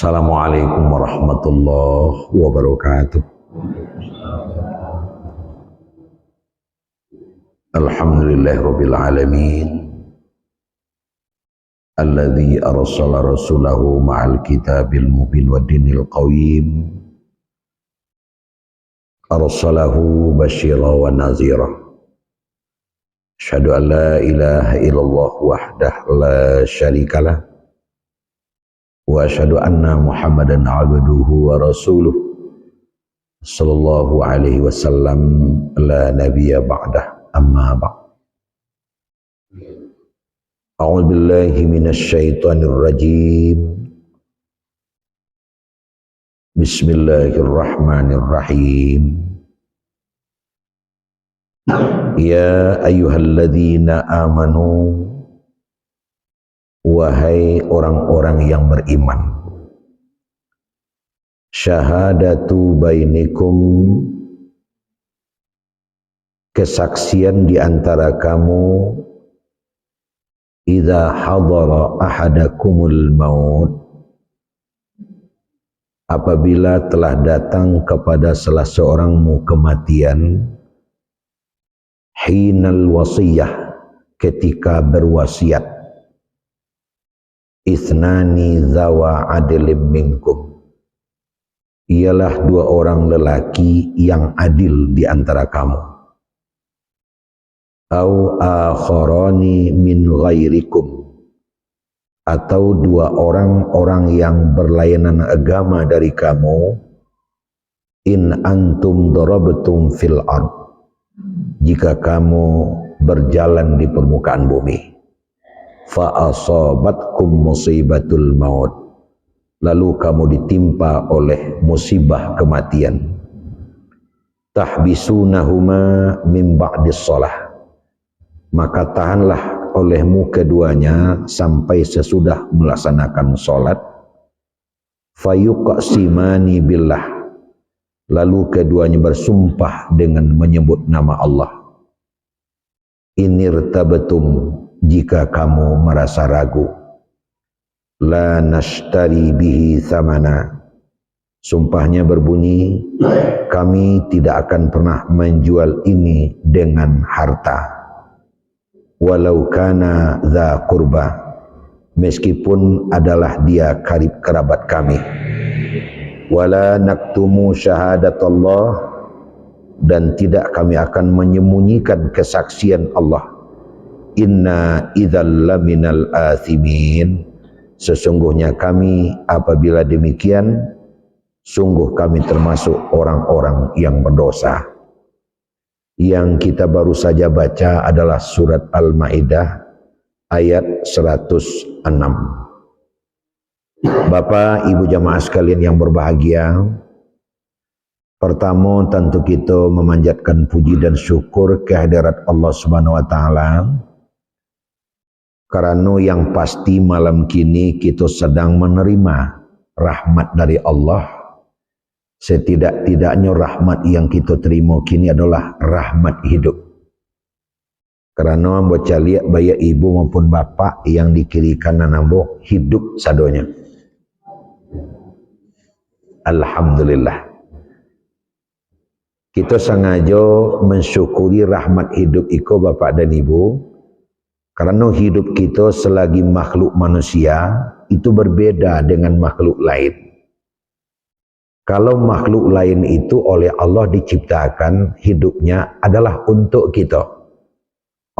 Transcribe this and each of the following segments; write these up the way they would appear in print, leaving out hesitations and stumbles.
Assalamualaikum warahmatullahi wabarakatuh. Alhamdulillahirabbil alamin. Alladzi arsala rasulahu ma'al kitabil mubin wa dinil qawim. Arsalahu basyira wa nazira. Asyhadu an la ilaha illallah wahdah la syarikalah. Wa asyhadu anna Muhammadan abduhu wa rasuluh sallallahu alaihi wasallam la nabiyya ba'dah amma ba'd. A'udzu billahi minasy syaithanir rajim. Bismillahirrahmanirrahim. Ya ayyuhalladzina amanu, wahai orang-orang yang beriman, syahadatu bainikum, kesaksian di antara kamu, idza hadara ahadakumul maut, apabila telah datang kepada salah seorangmu kematian, hinal wasiyah, ketika berwasiat, Ithnani zawa adilim minkum, ialah dua orang lelaki yang adil di antara kamu. Au akharani min ghairikum, atau dua orang yang berlainan agama dari kamu. In antum darabtum fil ard, jika kamu berjalan di permukaan bumi. Fa asabatkum musibatul maut, lalu kamu ditimpa oleh musibah kematian. Tahbisunahuma min ba'dis shalah, maka tahanlah olehmu keduanya sampai sesudah melaksanakan salat. Fayuqsimani billah, lalu keduanya bersumpah dengan menyebut nama Allah. Inirtabatum, jika kamu merasa ragu. La nashtari bihi thamana, sumpahnya berbunyi, kami tidak akan pernah menjual ini dengan harta. Walau kana dza qurba, meskipun adalah dia karib kerabat kami. Wala naktumu syahadatallah, dan tidak kami akan menyembunyikan kesaksian Allah. Inna idzal laminal athimin, sesungguhnya kami apabila demikian, sungguh kami termasuk orang-orang yang berdosa. Yang kita baru saja baca adalah surat Al-Maidah ayat 106. Bapak, Ibu jamaah sekalian yang berbahagia, pertama tentu kita memanjatkan puji dan syukur kehadirat Allah Subhanahu wa taala. Karena yang pasti malam kini kita sedang menerima rahmat dari Allah. Setidak-tidaknya rahmat yang kita terima kini adalah rahmat hidup. Karena baca lihat baik ibu maupun bapa yang di kiri kanan ambo hidup sadonya. Alhamdulillah. Kita sengaja mensyukuri rahmat hidup iko bapak dan ibu. Karena hidup kita selagi makhluk manusia itu berbeda dengan makhluk lain. Kalau makhluk lain itu oleh Allah diciptakan, hidupnya adalah untuk kita.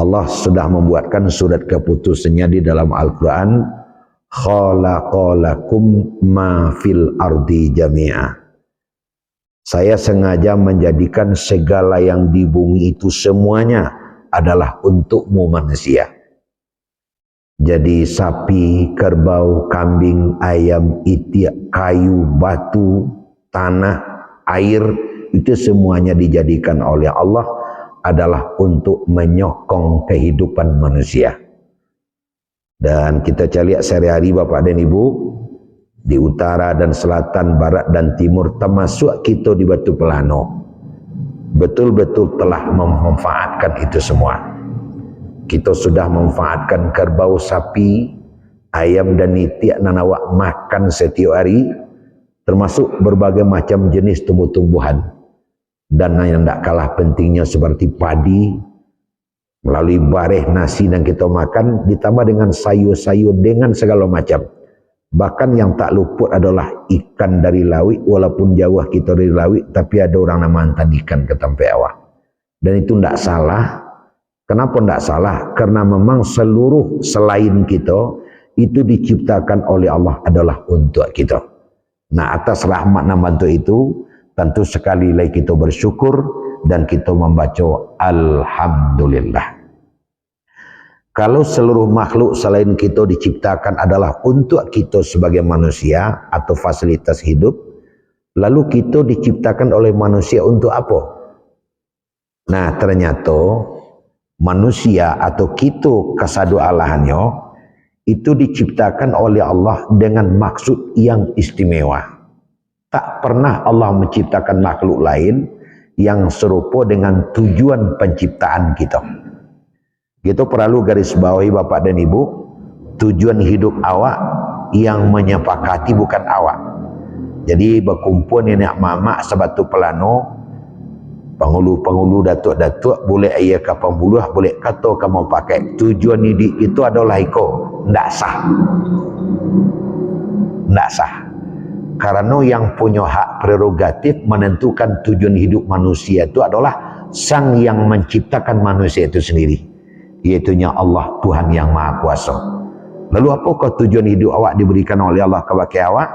Allah sudah membuatkan surat keputusannya di dalam Al-Quran. Khalaqalakum ma fil ardi jami'a. Saya sengaja menjadikan segala yang di bumi itu semuanya adalah untukmu manusia. Jadi sapi, kerbau, kambing, ayam, itik, kayu, batu, tanah, air, itu semuanya dijadikan oleh Allah adalah untuk menyokong kehidupan manusia. Dan kita lihat sehari-hari Bapak dan Ibu, di utara dan selatan, barat dan timur, termasuk kita di Batu Pelano, betul-betul telah memanfaatkan itu semua. Kita sudah memanfaatkan kerbau, sapi, ayam dan nitiak nan awak makan setiap hari, termasuk berbagai macam jenis tumbuh-tumbuhan. Dan yang tidak kalah pentingnya seperti padi, melalui bareh nasi yang kita makan, ditambah dengan sayur-sayur dengan segala macam. Bahkan yang tak luput adalah ikan dari laut, walaupun jauh kita dari laut, tapi ada orang nama hantar ikan ke tempat awak. Dan itu tidak salah. Kenapa tidak salah? Karena memang seluruh selain kita, itu diciptakan oleh Allah adalah untuk kita. Nah, atas rahmat dan bantu itu, tentu sekali lagi kita bersyukur dan kita membaca Alhamdulillah. Kalau seluruh makhluk selain kita diciptakan adalah untuk kita sebagai manusia atau fasilitas hidup, lalu kita diciptakan oleh manusia untuk apa? Nah, ternyata manusia atau kita kasadu Allahannya itu diciptakan oleh Allah dengan maksud yang istimewa. Tak pernah Allah menciptakan makhluk lain yang serupa dengan tujuan penciptaan kita. Kita perlu garis bawahi Bapak dan Ibu, tujuan hidup awak yang menyepakati bukan awak. Jadi berkumpul nenek mamak sebatu pelano, penghulu-penghulu, datuk-datuk, boleh ayah ke pembuluh, boleh kata kamu pakai. Tujuan hidup itu adalah iko, tidak sah. Tidak sah. Karena yang punya hak prerogatif menentukan tujuan hidup manusia itu adalah sang yang menciptakan manusia itu sendiri, yaitunya Allah, Tuhan yang Maha Kuasa. Lalu apakah tujuan hidup awak diberikan oleh Allah kepada awak?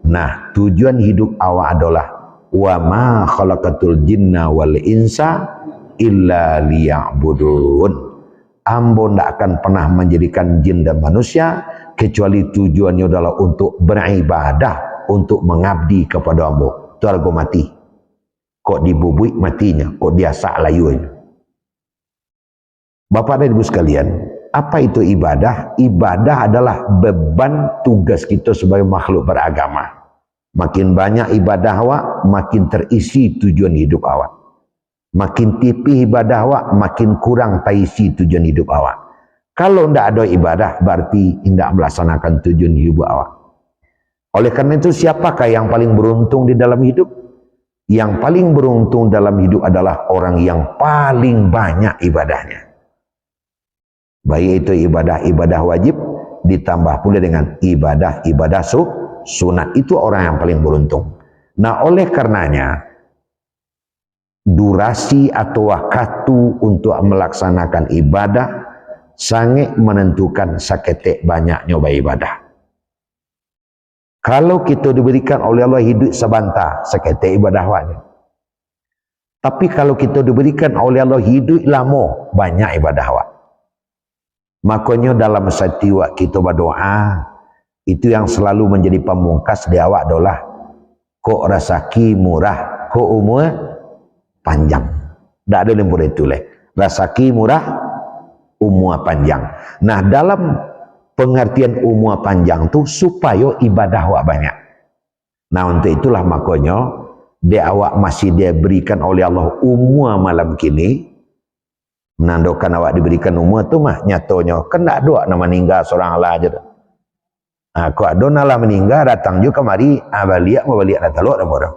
Nah, tujuan hidup awak adalah wa ma khalaqatul jinna wal insa illa liya'budun. Ambo tidak akan pernah menjadikan jin dan manusia kecuali tujuannya adalah untuk beribadah, untuk mengabdi kepada Ambo. Itu harga mati. Kok dibubuik matinya, kok dia sak layunya. Bapak dan Ibu sekalian, apa itu ibadah? Ibadah adalah beban tugas kita sebagai makhluk beragama. Makin banyak ibadah awak, makin terisi tujuan hidup awak. Makin tipis ibadah awak, makin kurang terisi tujuan hidup awak. Kalau tidak ada ibadah, berarti tidak melaksanakan tujuan hidup awak. Oleh karena itu, siapakah yang paling beruntung di dalam hidup? Yang paling beruntung dalam hidup adalah orang yang paling banyak ibadahnya. Baik itu ibadah-ibadah wajib ditambah pula dengan ibadah-ibadah sunat. Itu orang yang paling beruntung. Nah, oleh karenanya durasi atau waktu untuk melaksanakan ibadah sangat menentukan saketek banyaknya ibadah. Kalau kita diberikan oleh Allah hidup sebentar, saketek ibadah wajib. Tapi kalau kita diberikan oleh Allah hidup lama, banyak ibadah wajib. Makanya dalam setiap kita berdoa, itu yang selalu menjadi pamungkas di awak adalah kok rasaki murah, kok umur panjang. Tak ada lembur itu leh. Rasaki murah, umur panjang. Nah, dalam pengertian umur panjang tu supaya ibadah awak banyak. Nah, untuk itulah makanya dia awak masih dia berikan oleh Allah umur malam kini. Menandakan awak diberikan umur tu mah nyatonya kan tak ada nak meninggal seorang lah aja. Kau ada nak meninggal datang juga kemari, balik datang lo dah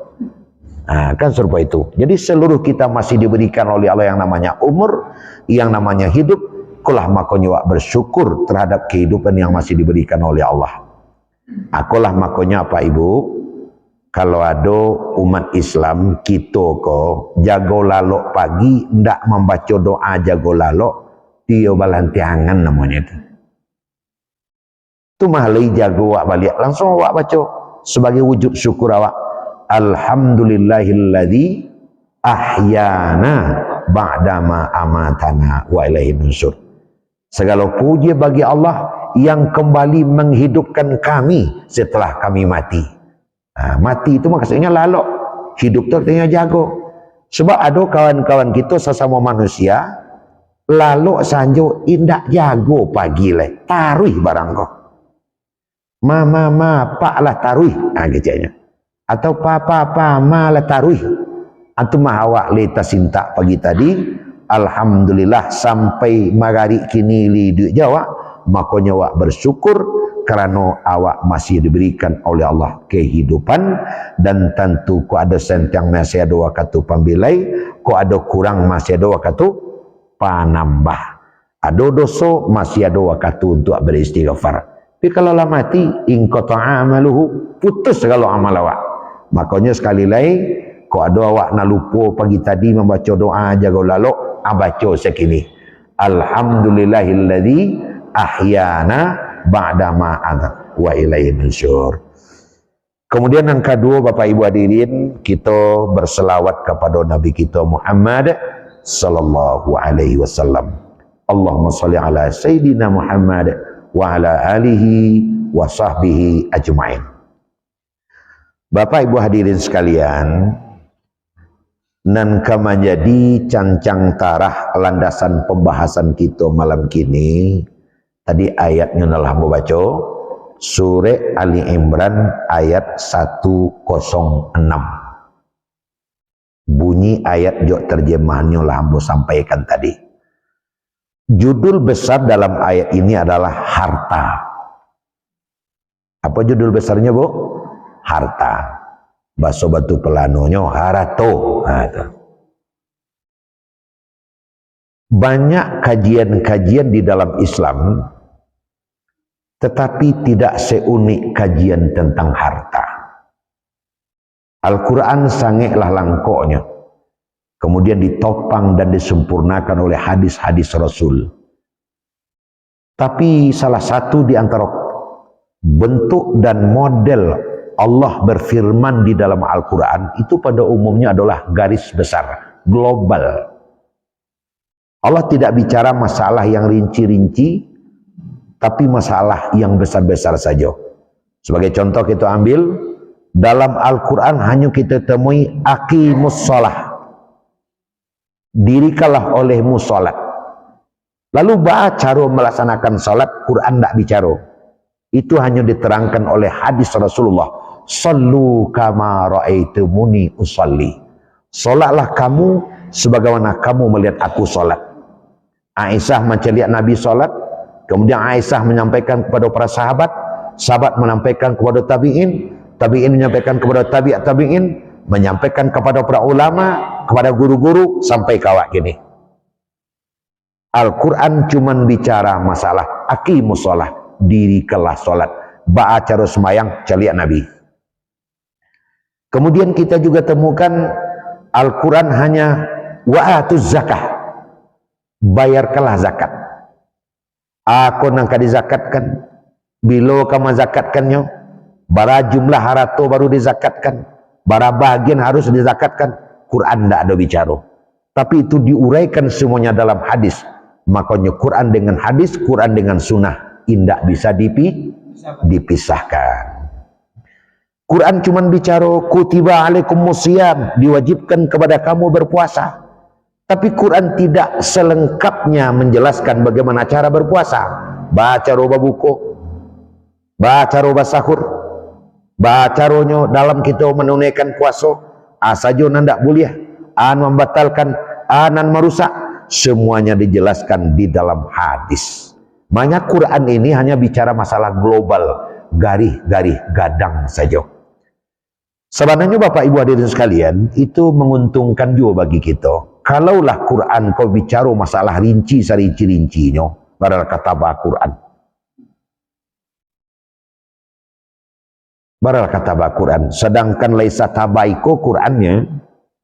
kan serupa itu. Jadi seluruh kita masih diberikan oleh Allah yang namanya umur, yang namanya hidup. Akulah makanya awak bersyukur terhadap kehidupan yang masih diberikan oleh Allah. Akulah makanya apa Ibu? Kalau ada umat Islam kita ko jago lalok pagi ndak membaca doa jago lalok dia balantiangan namanya itu. Tu mahlai jago awak balik langsung awak baca sebagai wujud syukur awak. Alhamdulillahilladzi ahyana ba'dama amatana wa ilaihi nusyur. Segala puji bagi Allah yang kembali menghidupkan kami setelah kami mati. Mati itu maksudnya lalok, hidup tu artinya jago. Sebab ada kawan-kawan kita sesama manusia lalok sanjo indak jago pagi leh, taruh barang kau. Ma, pak lah taruh, kecaknya. Atau pa, ma lah taruh. Atau mah awak leta sinta pagi tadi, alhamdulillah sampai magari kini li duit Jawa, makanya awak bersyukur kerana awak masih diberikan oleh Allah kehidupan, dan tentu ko ada sentang masih ada waktu pambilai, ko ada kurang masih ada waktu panambah, ada dosa masih ada waktu untuk beristighfar. Tapi kalau lah mati inqata'a amaluhu, putus kalau amal awak. Makanya sekali lagi ko ada awak nak lupa pagi tadi membaca doa jaga lalok, baca sekini alhamdulillahilladzi ahyana ba'dama amat wa ilaihi nusyur. Kemudian yang kedua, Bapak Ibu hadirin, kita berselawat kepada Nabi kita Muhammad sallallahu alaihi wasallam. Allahumma shalli ala sayyidina Muhammad wa ala alihi wa sahbihi ajma'in. Bapak Ibu hadirin sekalian, nan menjadi cancang tarah landasan pembahasan kita malam kini. Tadi ayatnya telah membaca surah Ali Imran ayat 106. Bunyi ayat jok terjemahannya lah ambo sampaikan tadi. Judul besar dalam ayat ini adalah harta. Apa judul besarnya, Bu? Harta. Bahasa batu pelanonya harato. Banyak kajian-kajian di dalam Islam, tetapi tidak seunik kajian tentang harta. Al-Quran sangatlah langkoknya, kemudian ditopang dan disempurnakan oleh hadis-hadis Rasul. Tapi salah satu di antara bentuk dan model Allah berfirman di dalam Al-Quran itu pada umumnya adalah garis besar, global. Allah tidak bicara masalah yang rinci-rinci, tapi masalah yang besar-besar saja. Sebagai contoh kita ambil, dalam Al-Quran hanya kita temui aqimus shalah, dirikanlah olehmu salat. Lalu baca cara melaksanakan salat, Quran tidak bicara. Itu hanya diterangkan oleh hadis Rasulullah. Sallu kama ra'aitumuni usalli. Salatlah kamu sebagaimana kamu melihat aku salat. Aisyah macam lihat Nabi salat, kemudian Aisyah menyampaikan kepada para sahabat, sahabat menyampaikan kepada tabi'in, tabi'in menyampaikan kepada tabi'in, menyampaikan kepada para ulama, kepada guru-guru, sampai kawak gini. Al-Quran cuman bicara masalah aqimus shalah, dirikanlah salat, baca cara sembahyang caliak Nabi. Kemudian kita juga temukan Al-Quran hanya wa'atuz zakah, bayarkanlah zakat. Aku nangka dizakatkan, bila kamu zakatkannya, bara jumlah harta baru dizakatkan, bara bagian harus dizakatkan. Quran tidak ada bicara, tapi itu diuraikan semuanya dalam hadis. Makanya Quran dengan hadis, Quran dengan sunnah tidak bisa dipisahkan. Quran cuma bicara kutiba alaikumusiyam, diwajibkan kepada kamu berpuasa. Tapi Quran tidak selengkapnya menjelaskan bagaimana cara berpuasa. Baca roba buku, baca roba sahur, baca ronyo dalam kita menunaikan puasa, asajo nandak boleh, an membatalkan, anan merusak, semuanya dijelaskan di dalam hadis. Makanya Quran ini hanya bicara masalah global, garis-garis gadang saja. Sebenarnya Bapak Ibu hadirin sekalian, itu menguntungkan juga bagi kita. Kalaulah Quran kau bicara masalah rinci serinci-rincinya, padahal kata Quran. Padahal kata Quran. Sedangkan laisa tabaiko Qurannya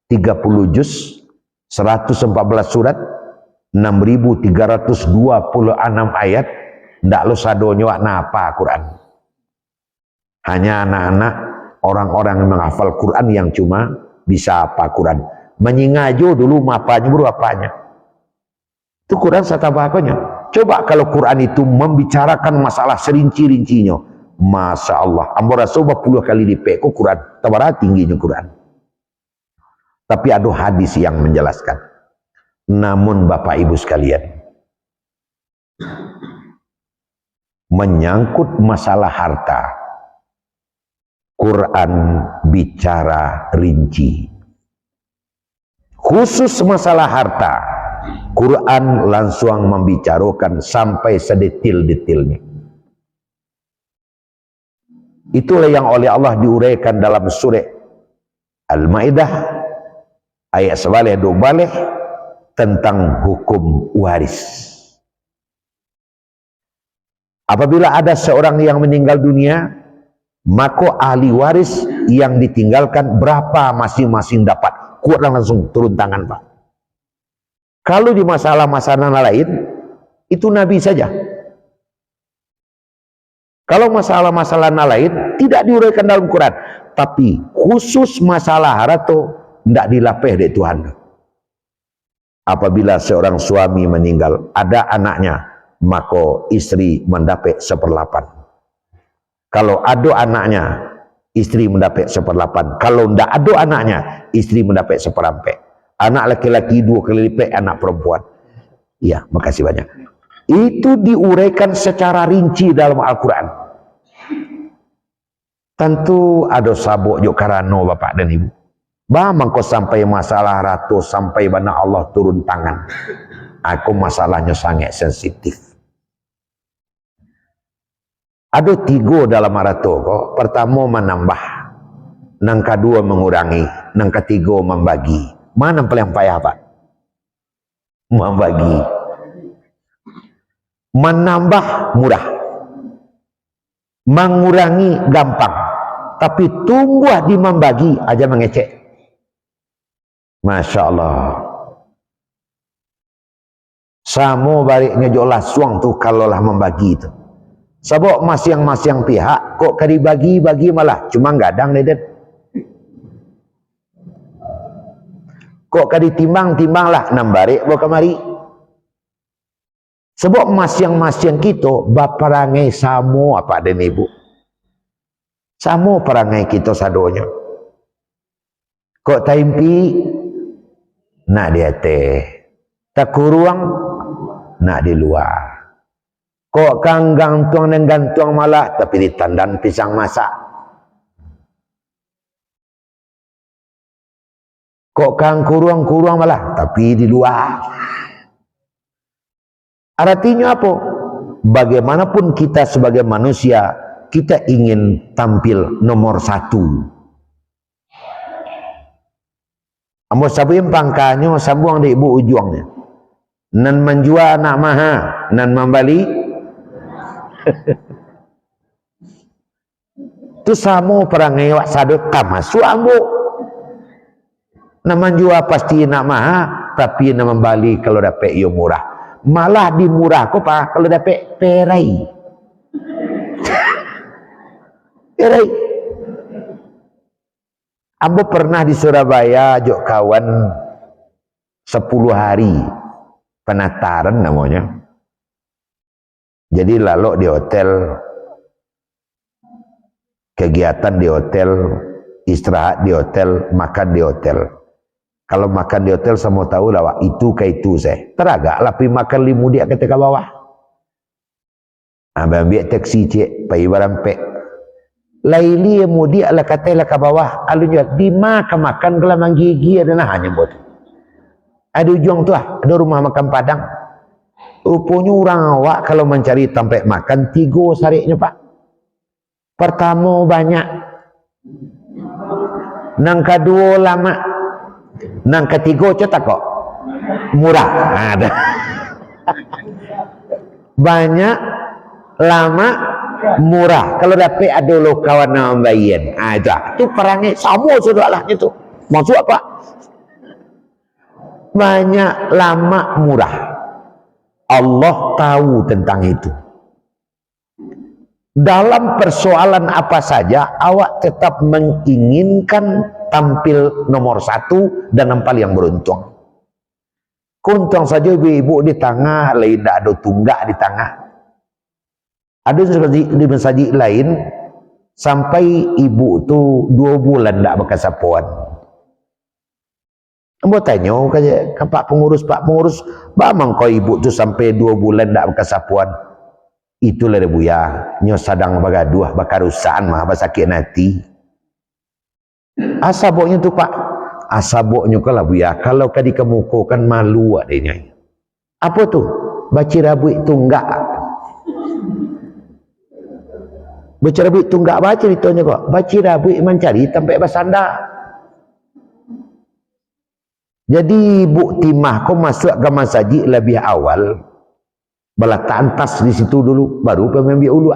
30 juz, 114 surat, 6.326 ayat, ndak lo sadonyo apa Quran. Hanya anak-anak, orang-orang yang menghafal Quran yang cuma bisa apa Quran. Menyingajo dulu mapanya baru apanya. Itu Quran satabakonya. Coba kalau Quran itu membicarakan masalah serinci-rincinya, Masya Allah, ambo rasul 10 kali dipeko Quran, tabara tingginya Quran. Tapi ada hadis yang menjelaskan. Namun Bapak Ibu sekalian, menyangkut masalah harta, Quran bicara rinci. Khusus masalah harta, Quran langsung membicarakan sampai sedetil-detilnya. Itulah yang oleh Allah diuraikan dalam surah Al-Maidah ayat 11 tentang hukum waris. Apabila ada seorang yang meninggal dunia, maka ahli waris yang ditinggalkan berapa masing-masing dapat. Quran langsung turun tangan, Pak. Kalau di masalah-masalah lain, itu Nabi saja. Kalau masalah-masalah lain, tidak diuraikan dalam Quran. Tapi khusus masalah harta, tidak dilapeh dari Tuhan. Apabila seorang suami meninggal, ada anaknya, maka istri mendapat 1/8. Kalau ada anaknya, istri mendapat 1/8. Kalau tidak ada anaknya, istri mendapat 1/4. Anak laki-laki 2 kali lipat anak perempuan. Ya, makasih banyak. Itu diuraikan secara rinci dalam Al-Quran. Tentu ada sabuk juk karano bapak dan ibu. Bang kau sampai masalah ratu sampai mana Allah turun tangan. Aku masalahnya sangat sensitif. Ada 3 dalam ratu kok. Pertama menambah, nang kedua mengurangi, nang ketiga membagi. Mana paling payah Pak? Membagi. Menambah murah, mengurangi gampang, tapi tumbuh di membagi aja mengecek. Masya Allah. Samo baliknya jolas suang tuh kalaulah membagi itu. Sebab masing-masing pihak kok kali bagi-bagi malah cuma gadang dedet. Kok kali timbang-timbang lah 6 barik bawa kemari. Sebab masing-masing kita baperangai samo apa dan ibu. Samo perangai kita sadonya. Kok taimpi nak dia teh. Tak kuruang nak di luar. Kok kang gantung dan gantung malah tapi ditandan pisang masak. Kok kang kuruang malah tapi di luar. Artinya apa? Bagaimanapun kita sebagai manusia, kita ingin tampil nomor 1. Ambo sabuin pangkanya sabuang di ibu ujungnya. Nan menjual anak maha, nan membali. Tu samo perangai wak sadut masuk ambo. Nan menjual pasti nak maha, tapi nan membali kalau dapat yo murah. Malah di murah kok Pak kalau dapat perai. Perai. Ambo pernah di Surabaya jok kawan 10 hari penataran namanya. Jadi lalu di hotel, kegiatan di hotel, istirahat di hotel, makan di hotel. Kalau makan di hotel semua tahu lah itu ke itu saya. Teragak lapi makan limu dia ketika bawah. Ambil taksi cik, pergi barampe. Laili mudia lah kata lah ke bawah. Alunya di makan gelamang gigi adalah hanya buat. Ada ujung tu lah, ada rumah makan Padang. Rupanya orang awak kalau mencari tempat makan 3 sariknya Pak. Pertama banyak, nang kedua lama, nang ketiga cetak kok murah. Ada banyak, lama, murah. Kalau dapat ada lo kawan nama bayan, ada tu perangai sama sudahlah itu. Maksud apa? Banyak, lama, murah. Allah tahu tentang itu. Dalam persoalan apa saja, awak tetap menginginkan tampil nomor 1 dan nampal yang beruntung. Kuntung saja ibu di tengah, lain tak ada tunggak di tengah. Ada di masjid lain, sampai ibu tu 2 bulan tak berkesapuan. Ambo tanya ke Pak Pengurus, bamang kau ibu tu sampai 2 bulan tak berkesapuan. Itulah buya, nyo sadang bagaduh, bakarusan mah, basakit nanti. Asaboknya tu Pak, asaboknya kalau buya, kalau kadi kemuko kan malu adanya. Apa tu? Baca rabui tunggak. Baca rabui tunggak baca ceritanya kok. Baca rabui mencari tempat bersandar. Jadi Bu Timah kau masuk ke masjid lebih awal. Balataan tas di situ dulu, baru pembimbing ulu.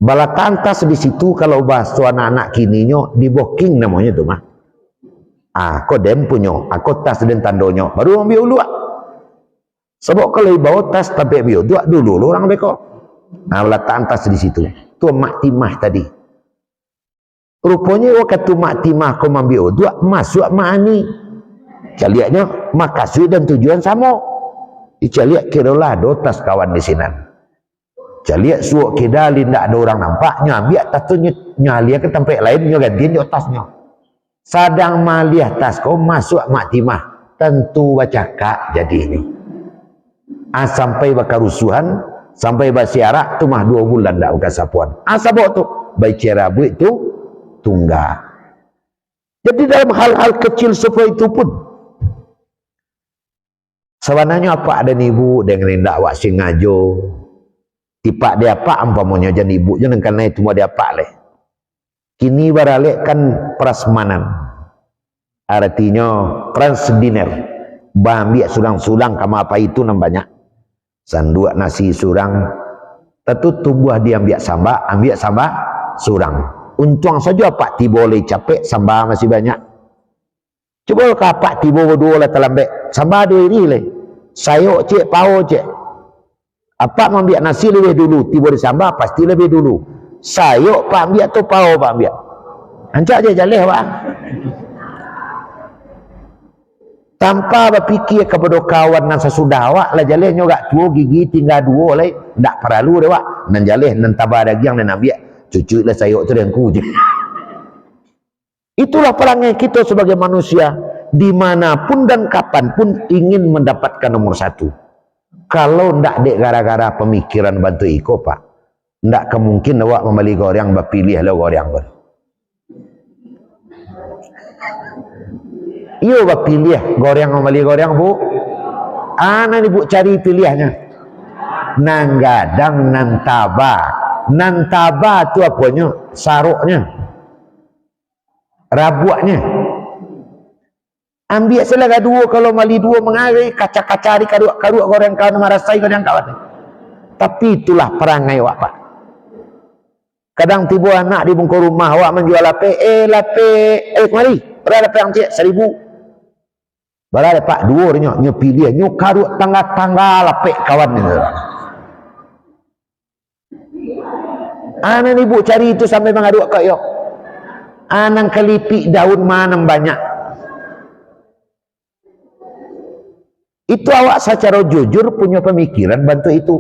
Balataan tas di situ kalau bahasa anak-anak kininya di booking namanya tu mah. Aku dem punyo, aku tas dan tandonyo, baru ambil ulu. Sebab kalau bawa tas sampai ambil dulu orang beko. Balataan tas di situ. Tu Mak Timah tadi. Rupanya waktu Mak Timah kau ambil masuk mak ani. Caliaknya makasih dan tujuan sama. Caliak kiralah dotas kawan di sini. Caliak suak kidali tidak ada orang nampaknya. Ambil tas tu nyalia ke tempat lain gantiin tasnya. Sadang maliah tas kau masuk Mak Timah. Tentu baca kak jadi ini. Sampai bakarusuhan, sampai basiarak tu mah 2 bulan dah bukan sapuan. Sabok tu baca rabu itu tunggal. Jadi dalam hal-hal kecil seperti itu pun sebenarnya apa ada ibu dengan hendak wak singajo tipak dia apa ampamanya jan ibu jangan karena itu mau dia apa leh kini baralek kan prasmanan artinya transdiner bambi sulang-sulang kama apa itu namanya sandua nasi surang tentu tubuh dia ambil sambak surang untung saja pak ti boleh capek sambal masih banyak. Coba kapak tiba berdua lah terlambek. Sambar dua ini lah. Sayok cik, pao cik. Apa ambil nasi lebih dulu. Tiba di sambar pasti lebih dulu. Sayok pak ambil atau pao pak ambil. Ancak je jalih pak. Tanpa berfikir kepada kawan dan sesudah awak lah jalih juga tua gigi tinggal 2 lah. Tak perlu dah pak. Dan jalih dan tabah dagiang dan ambil. Cucu lah sayok tu dan ku je. Itulah perangai kita sebagai manusia dimanapun dan kapanpun ingin mendapatkan nomor 1. Kalau ndak dek gara-gara pemikiran bantu iko pak, ndak kemungkin awak membeli goreng berpilih lah goreng ber. Iyo berpilih goreng membeli goreng bu. Anak ibu cari pilihannya. Nanggadang nantaba. Nantaba tu apanya? Saruknya. Rabuaknya ambil selaga 2 kalau mali 2 mengarai kaca-kacari karuk goreng kawan marasai goreng kawan tapi itulah perangai awak pak kadang tiba anak di bungku rumah awak menjual lape kemari berapa lape yang cik 1000 berapa pak 2 nya pilih nyu karuk tangga lape kawan ni anak ibu cari itu sampai mengaduk kak yok anang kelipik daun manam banyak. Itu awak secara jujur punya pemikiran bantu itu.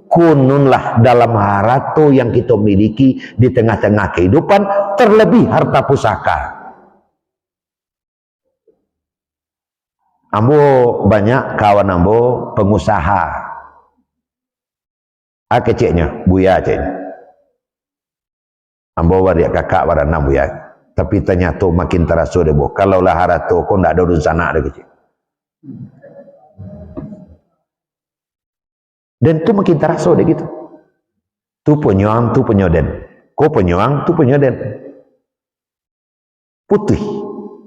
Kununlah dalam harta yang kita miliki di tengah-tengah kehidupan, terlebih harta pusaka. Ambo banyak kawan ambo pengusaha. Keciknya, buya ceknya. Ambo waria kakak waran buya. Tapi ternyata makin terasa deh boh. Kalau lah harato kau ndak ada urusan anak kecil. Dan tu makin terasa deh gitu. Tu penyuang, tu penyoden. Kau penyuang, tu penyoden. Putih,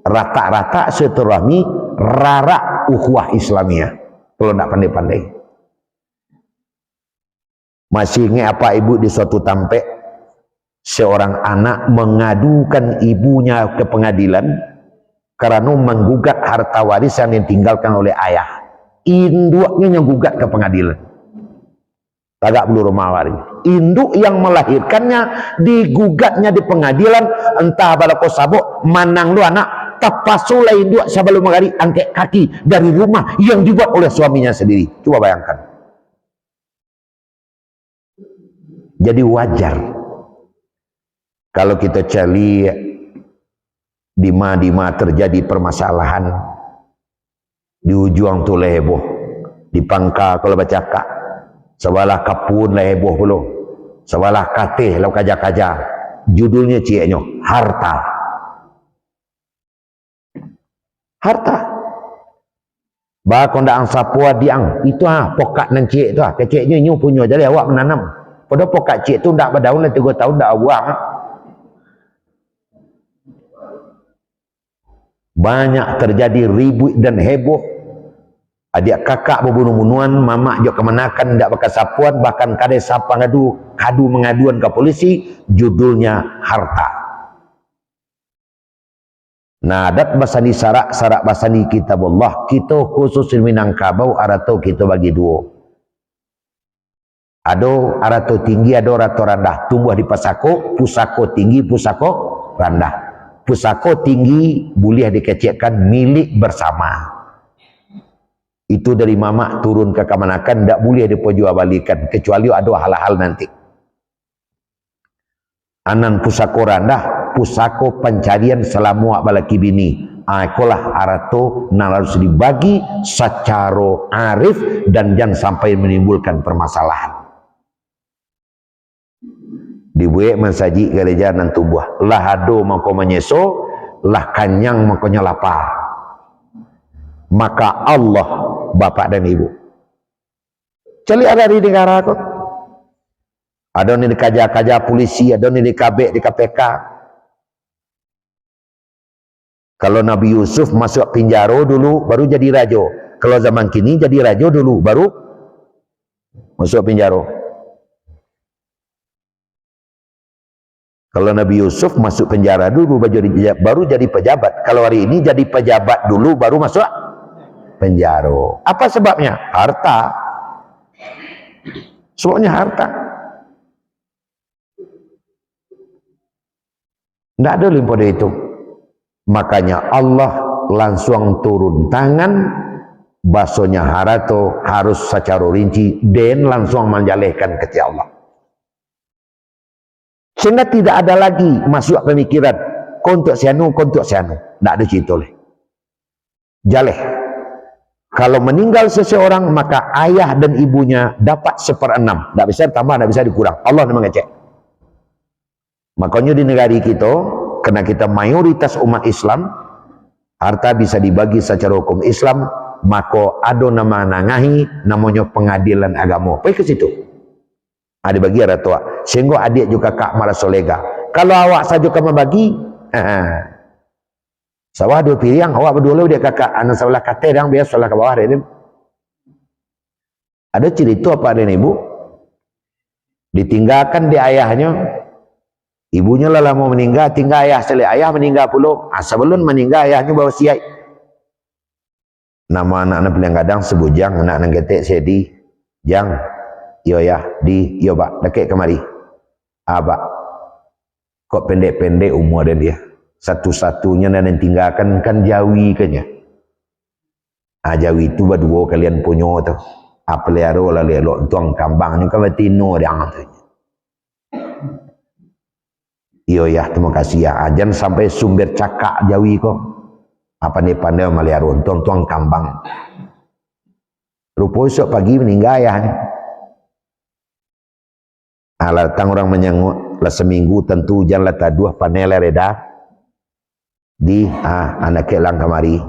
rata-rata silaturahmi, rara ukhuwah Islamiyah. Kalau ndak pandai-pandai. Masih ingat apa ibu di suatu tampek? Seorang anak mengadukan ibunya ke pengadilan karena menggugat harta warisan yang ditinggalkan oleh ayah. Induknya yang gugat ke pengadilan. Tagak belum rumah waris. Induk yang melahirkannya digugatnya di pengadilan, entah balako sabok manang lu anak tapasulah induk sebelum hari angkat kaki dari rumah yang dibuat oleh suaminya sendiri. Coba bayangkan. Jadi wajar kalau kita cari di mana terjadi permasalahan di ujung tu heboh, di pangka kalau baca kak, sebalah kapun lah heboh pula, sebalah katih lah kaja-kaja, judulnya cieknya harta. Harta. Ba kondak ang sapua diang. Itu pokat nan cik tu keciknya nyu punya jadi awak menanam. Pada pokat cik tu ndak berdaun dah 3 tahun ndak buang. Banyak terjadi ribut dan heboh. Adik kakak berbunuh-bunuhan, mamak juga kemenakan ndak pakai sapuan, bahkan kadang siapa kadu mengaduan ke polisi, judulnya harta. Nah, adat basani sarak basani kitabullah, kita khusus Minangkabau arato kita bagi dua. Ada arato tinggi, ada arato rendah. Tumbuh di pusako, pusako tinggi, pusako rendah. Pusako tinggi boleh dikecekkan milik bersama. Itu dari mamak turun ke kemanakan, tidak boleh diperjualbalikan kecuali ada hal-hal nanti. Anan pusako rendah, pusako pencarian selama balaki bini. Ikulah arato yang harus dibagi secara arif dan jangan sampai menimbulkan permasalahan. Dibuat mensaji gereja nan tubuh. Lah ado mako menyeso, lah kanyang mako lapar. Maka Allah, bapak dan ibu. Celi ada di negara kok. Ada ni di kaja polisi, ada ni di KB, di KPK. Kalau Nabi Yusuf masuk penjara dulu, baru jadi raja. Kalau zaman kini jadi raja dulu, baru masuk penjara. Kalau Nabi Yusuf masuk penjara dulu, baru jadi pejabat. Kalau hari ini jadi pejabat dulu, baru masuk penjara. Apa sebabnya? Harta. Sebabnya harta. Tidak ada lebih pada itu. Makanya Allah langsung turun tangan, basonya harato harus secara rinci dan langsung menjalihkan ke Allah. Sehingga tidak ada lagi masuk pemikiran kontuk sianu. Tidak ada cerita lagi. Jalih. Kalau meninggal seseorang, maka ayah dan ibunya dapat 1/6. Tak bisa tambah, tak bisa dikurang. Allah yang mengecek. Makanya di negara kita, karena kita mayoritas umat Islam, harta bisa dibagi secara hukum Islam, maka ada nama nangahi, namanya pengadilan agama. Pergi ke situ. Ada bagi ada tua. Sehingga adik juga kak malah solega. Kalau awak saja kamu bagi, sawah dua piring, awak berdua dia kakak, anak sebelah kata yang biasa sebelah ke bawah dia. Ada cerita apa ada ibu? Ditinggalkan di ayahnya, ibunya lah mau meninggal, tinggal ayah selai ayah meninggal pula. Sebelum meninggal ayahnya bawa siai. Nama anak-anak pilihan kadang sebujang, anak-anak getek sedi, jang, yo ya, di, yo pak, dekat kemari. Abak, kok pendek-pendek umur dia. Satu-satunya yang tinggalkan kan Jawi kanya. Jawi itu berdua kalian punya tu. Pelihara lah lelok tuang kambang ni kan betino dia tu. Iyo ya, terima kasih ya. Ajan sampai sumber cakak Jawi kok. Apa ni pandai melihara tuang kambang. Rupa esok pagi meninggal ayahnya. Alatang orang menyanggut lah seminggu tentu jangan lah dua panel reda di anak kelang kemari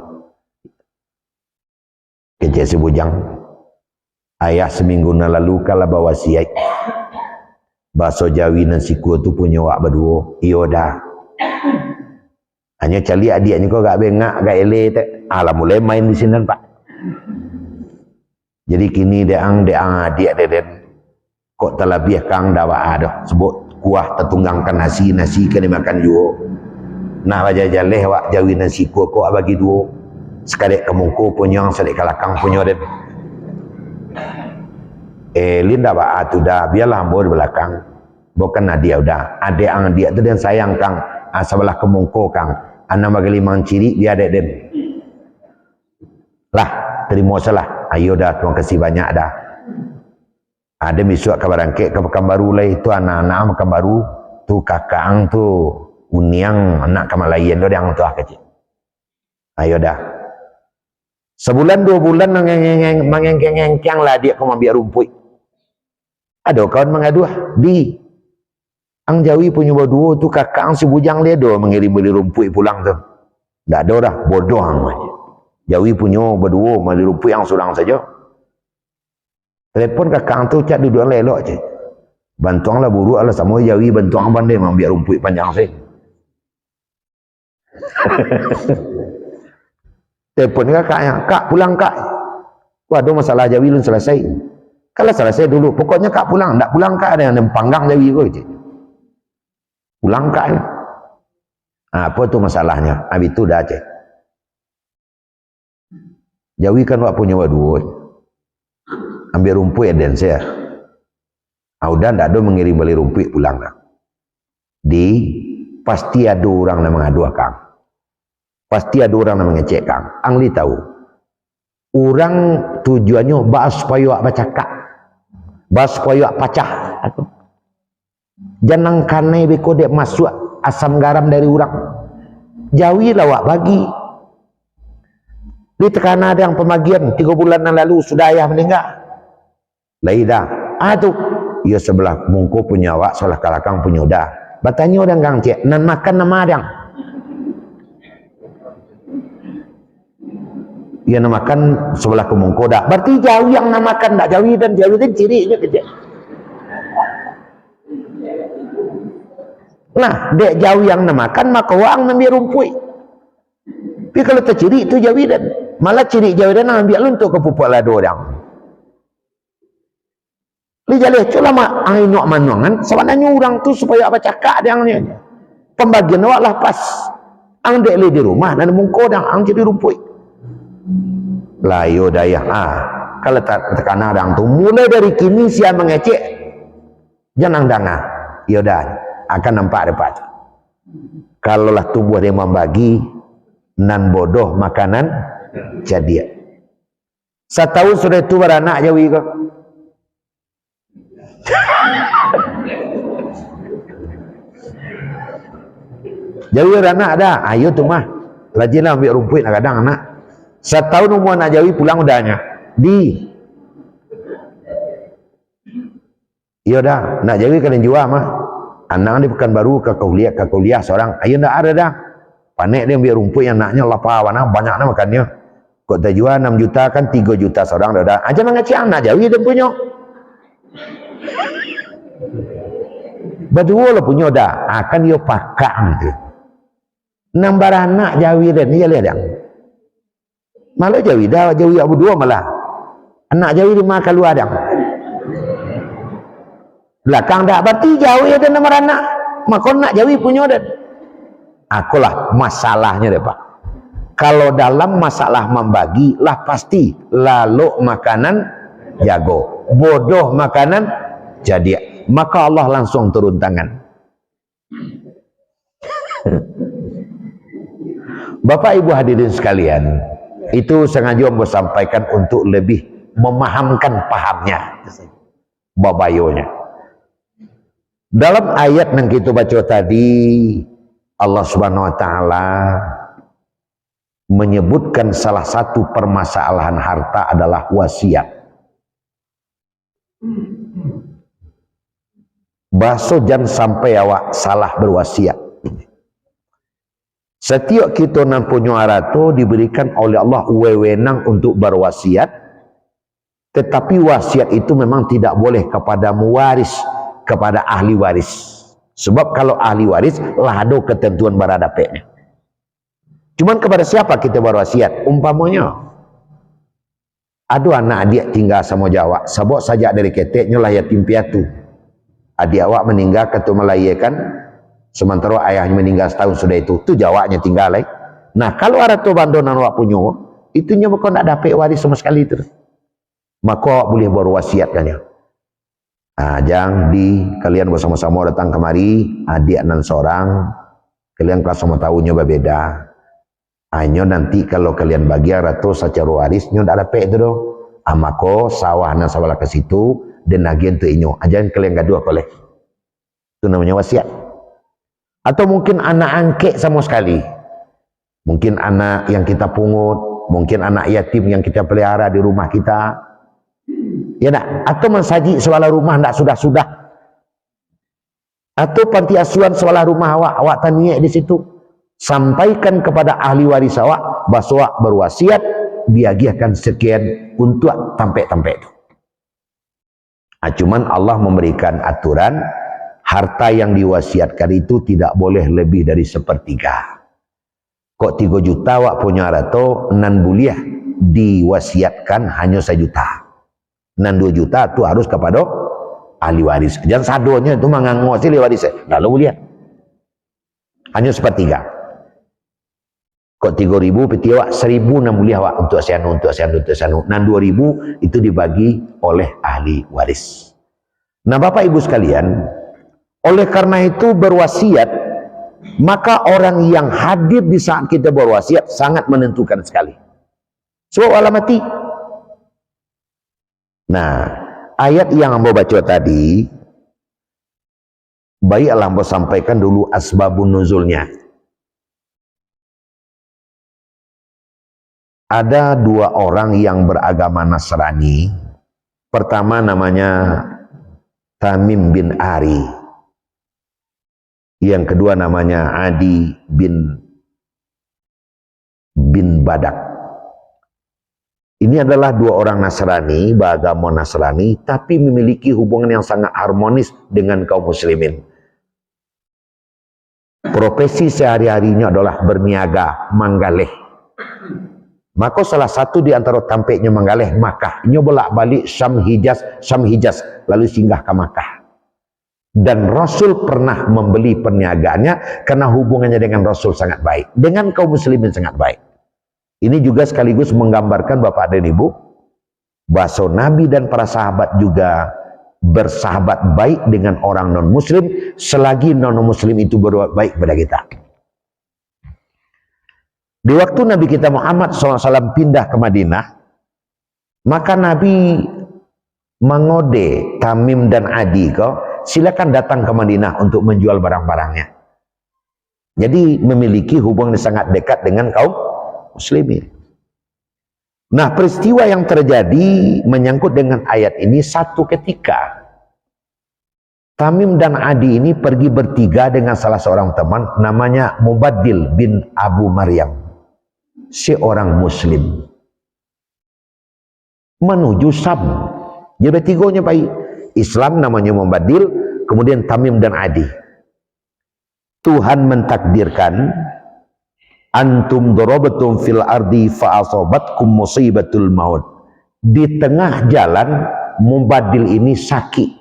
kejadian si bujang ayah seminggu na lalu kala bawa siai bahasa Jawi dan siku tu punya wak berdua iyo dah hanya cali adiknya kau gak bengak gak ele alah mulai main di sini pak jadi kini deang adik deden kok terlebih kang dawa ada sebut kuah tertunggangkan nasi kena makan juga nah baca jaleh wak Jawi nasi kuah kok bagi dua sekadek kemungku punya sekadek kalakang punya dan linda ba tu dah biarlah ambo di belakang bukan dia udah ada ang dia tu dan sayang kang sebelah kemungku kang anak bagi limang ciri biar dek den lah terima salah ayo dah terima kasih banyak dah. Ada misuk ke barangkit ke Pekanbaru lah itu anak-anak Pekanbaru tu kakak tu uniang anak Kamalayan tu yang tu kecil. Ayo dah. Sebulan 2 bulan mengengkeng lah dia kau ambil rumput. Ada kawan mengadu di ang Jawi punya berdua tu kakak si bujang dia do mengirim beli rumput pulang tu. Tak ada dah bodoh ang aja. Jawi punya berdua mali rumput yang seorang saja. Telepon kakang tu cak duduk lelok je. Bantuanglah buruk lah sama Jawi bantuang pandai membiak rumput panjang sih. Telepon kakaknya, kak pulang kak. Wah, ada masalah Jawi belum selesai. Kalau selesai dulu, pokoknya kak pulang. Tak pulang kak ada yang panggang Jawi kau je. Pulang kak. Apa tu masalahnya? Habis itu dah je. Jawi kan wak punya wadud. Ambil rumput dan saya. Udah tak ada mengirim balik rumput pulang dah. Pasti ada orang yang mengadu kang. Pasti ada orang yang mengecek kang. Angli tahu. Orang tujuannya bahas supaya wak bercakap. Bahas supaya wak pacah. Jangan kanai beko dek masuk asam garam dari orang. Jawi lah wak bagi. Di tekanan ada yang pemagian 3 bulan yang lalu sudah ayah meninggal. Laidah. Tu. Ia sebelah mungku punya wak, sebelah kalakang punya dah. Batanya orang gang cek, nan makan nama adang. Ia nak makan sebelah ke mungku dah. Berarti jauh yang nak makan tak Jawi dan Jawi dan ciri dia kecek. Nah, dek jauh yang nak makan maka wang ambil rumput. Tapi kalau terciri itu Jawi dan malah ciri Jawi dan ambil untuk ke pupuk lado orang. Li jaleh celama angin wak manongan sebenarnya orang tu supaya apa cakap dia ni. Pembagian wak lah pas. Ang dek li di rumah dan mungko dang ang jadi rumput. Layo dayah kalau tekanan orang tu mulai dari kini siap mengecek jangan dangah. Ya dah akan nampak depan. Kalaulah tubuh dia membagi nan bodoh makanan jadi. Setahun sudah itu beranak Jawi kau. Jawi beranak dah. Ayo tu mah. Rajinlah ambil rumput kadang anak. Setahun umur anak Jawi pulang udahnya. Ya dah. Nak Jawi kalian jual mah. Anak di Pekanbaru ke kuliah seorang. Ayo ndak ada dah. Panik dia ambil rumput yang naknya lapar warna banyaknya makannya. Kok tak jual 6 juta kan 3 juta seorang dah. Aja mengecek anak Jawi dia punya. Berdua lah punya dah. Akan dia pakang tu. Nambar anak Jawi dan dia lihat yang. Malah Jawi dah. Jawi yang berdua malah. Anak Jawi 5 kali ada. Belakang dah. Berarti Jawi ada nambar anak. Maka nak Jawi punya dan. Akulah masalahnya deh Pak. Kalau dalam masalah membagi lah pasti lalu makanan jago, bodoh makanan jadi. Maka Allah langsung turun tangan. Bapak Ibu hadirin sekalian, itu sengaja saya sampaikan untuk lebih memahamkan pahamnya, babayonya. Dalam ayat yang kita baca tadi, Allah Subhanahu wa taala menyebutkan salah satu permasalahan harta adalah wasiat. Baso jangan sampai awak salah berwasiat. Setiap kita nan punya harta diberikan oleh Allah wewenang untuk berwasiat, tetapi wasiat itu memang tidak boleh kepada mewaris, kepada ahli waris. Sebab kalau ahli waris lah ada ketentuan beradapnya. Cuman kepada siapa kita berwasiat? Umpamanya ada anak adik tinggal sama Jawa, sebab saja dari keteknya lah yatim piatu. Adik awak meninggal ketua melayakan, sementara ayahnya meninggal setahun sudah itu Jawanya tinggal lagi. Nah kalau ada tu bandonan awak punya, itunya bukan tak dapat waris sama sekali itu. Maka awak boleh berwasiat kan ya. Jangan kalian bersama-sama datang kemari, adik nan seorang, kalian kelas sama tahunnya berbeda. Hanya nanti kalau kalian bagi ratus secara warisnya tak dapat itu doh. Maka sawah nan sebelah ke situ dan agen tu inyo. Jangan kalian gaduh boleh. Itu namanya wasiat. Atau mungkin anak angkek sama sekali. Mungkin anak yang kita pungut, mungkin anak yatim yang kita pelihara di rumah kita. Ya nak, atau mensaji sebelah rumah tak sudah-sudah. Atau panti asuhan sebelah rumah awak taniak di situ. Sampaikan kepada ahli waris awak, bahwa awak berwasiat diagihkan sekian untuk tampek-tampek itu. Nah, cuman Allah memberikan aturan harta yang diwasiatkan itu tidak boleh lebih dari sepertiga. Kok 3 juta wak punya rato nan buliah diwasiatkan hanya 1 juta. Nan 2 juta itu harus kepada ahli waris. Jangan sadonya itu menganguasi ahli waris. Lalu buliah hanya sepertiga. Kok 3.000 peti wak 1.000 nan buliah wak untuk asianu. Nan 2.000 itu dibagi oleh ahli waris. Nah, Bapak Ibu sekalian, oleh karena itu berwasiat, maka orang yang hadir di saat kita berwasiat sangat menentukan sekali. Sebab Allah mati. Nah, ayat yang hamba baca tadi, baiklah hamba sampaikan dulu asbabun nuzulnya. Ada 2 orang yang beragama Nasrani. Pertama namanya Tamim bin Ari. Yang kedua namanya Adi bin Badak. Ini adalah 2 orang Nasrani, beragama Nasrani, tapi memiliki hubungan yang sangat harmonis dengan kaum muslimin. Profesi sehari-harinya adalah berniaga, manggaleh. Maka salah satu di antara tampeknya manggaleh Makkah, nya bolak-balik Syam Hijaz, lalu singgah ke Makkah. Dan Rasul pernah membeli perniagaannya karena hubungannya dengan Rasul sangat baik, dengan kaum muslimin sangat baik. Ini juga sekaligus menggambarkan Bapak dan Ibu, bahwa Nabi dan para sahabat juga bersahabat baik dengan orang non-muslim selagi non-muslim itu berbuat baik kepada kita. Di waktu Nabi kita Muhammad SAW pindah ke Madinah, maka Nabi mengode Tamim dan Adi, silakan datang ke Madinah untuk menjual barang-barangnya. Jadi memiliki hubungan sangat dekat dengan kaum muslimin. Nah, peristiwa yang terjadi menyangkut dengan ayat ini, satu ketika Tamim dan Adi ini pergi bertiga dengan salah seorang teman namanya Mubaddil bin Abu Maryam, seorang muslim, menuju Syam. Jadi bertiganya baik Islam, namanya Mubaddil, kemudian Tamim dan Adi. Tuhan mentakdirkan antum darabatum fil ardi fa asabatkum musibatul maut. Di tengah jalan Mubaddil ini sakit.